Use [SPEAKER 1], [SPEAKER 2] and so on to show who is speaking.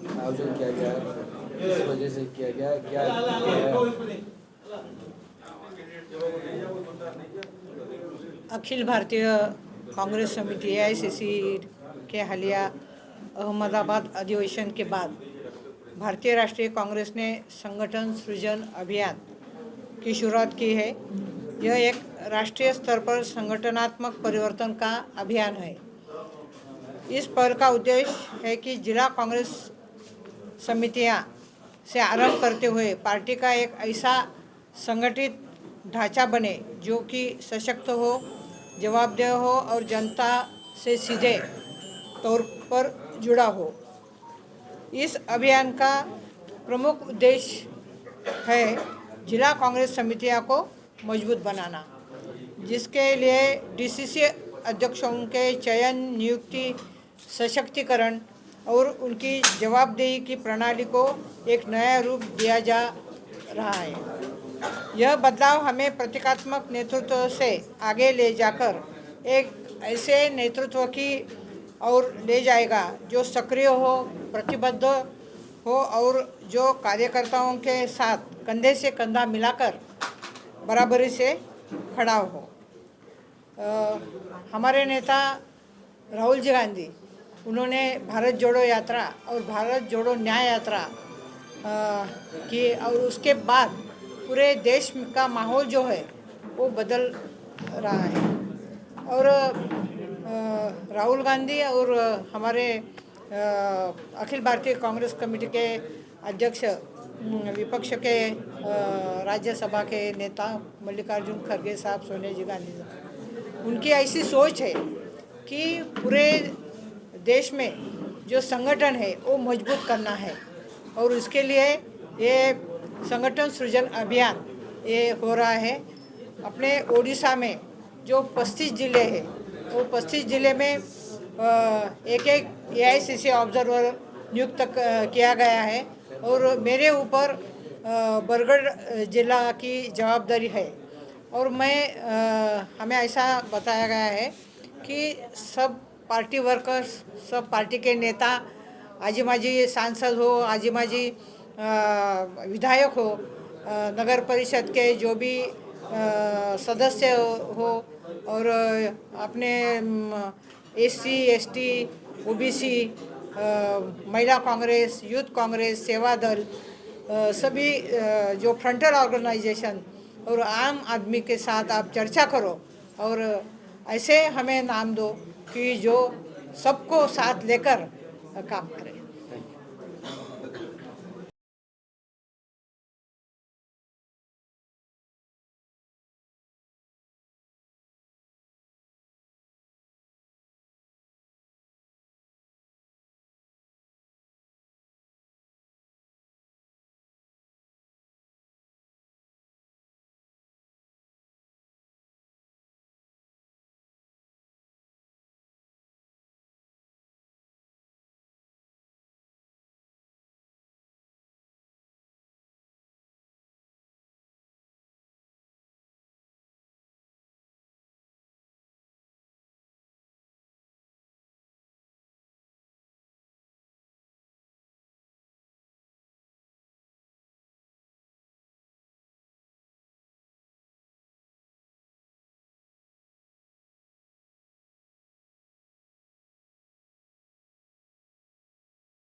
[SPEAKER 1] आयोजन किया गया, किस वजह से किया गया, क्या है?
[SPEAKER 2] अखिल भारतीय कांग्रेस समिति AICC के हालिया अहमदाबाद अधिवेशन के बाद भारतीय राष्ट्रीय कांग्रेस ने संगठन सृजन अभियान की शुरुआत की है। यह एक राष्ट्रीय स्तर पर संगठनात्मक परिवर्तन का अभियान है। इस पहल का उद्देश्य है कि जिला कांग्रेस समितियां से आरंभ करते हुए पार्टी का एक ऐसा संगठित ढांचा बने जो कि सशक्त हो, जवाबदेह हो और जनता से सीधे तौर पर जुड़ा हो। इस अभियान का प्रमुख उद्देश्य है जिला कांग्रेस समितियों को मजबूत बनाना, जिसके लिए DCC अध्यक्षों के चयन, नियुक्ति, सशक्तिकरण और उनकी जवाबदेही की प्रणाली को एक नया रूप दिया जा रहा है। यह बदलाव हमें प्रतीकात्मक नेतृत्व से आगे ले जाकर एक ऐसे नेतृत्व की ओर ले जाएगा जो सक्रिय हो, प्रतिबद्ध हो और जो कार्यकर्ताओं के साथ कंधे से कंधा मिलाकर बराबरी से खड़ा हो। हमारे नेता राहुल जी गांधी, उन्होंने भारत जोड़ो यात्रा और भारत जोड़ो न्याय यात्रा की और उसके बाद पूरे देश का माहौल जो है वो बदल रहा है। और राहुल गांधी और हमारे अखिल भारतीय कांग्रेस कमेटी के अध्यक्ष, विपक्ष के राज्यसभा के नेता मल्लिकार्जुन खड़गे साहब, सोनिया जी गांधी साहब, उनकी ऐसी सोच है कि पूरे देश में जो संगठन है वो मजबूत करना है और उसके लिए ये संगठन सृजन अभियान ये हो रहा है। अपने ओडिशा में जो 35 ज़िले हैं वो 35 ज़िले में एक AICC ऑब्जर्वर नियुक्त किया गया है और मेरे ऊपर बरगढ़ जिला की जवाबदारी है। और हमें ऐसा बताया गया है कि सब पार्टी वर्कर्स, सब पार्टी के नेता, आजी माजी सांसद हो, आजी माजी विधायक हो, नगर परिषद के जो भी सदस्य हो और अपने SC ST OBC, महिला कांग्रेस, यूथ कांग्रेस, सेवा दल, सभी जो फ्रंटल ऑर्गेनाइजेशन और आम आदमी के साथ आप चर्चा करो और ऐसे हमें नाम दो कि जो सबको साथ लेकर काम करें।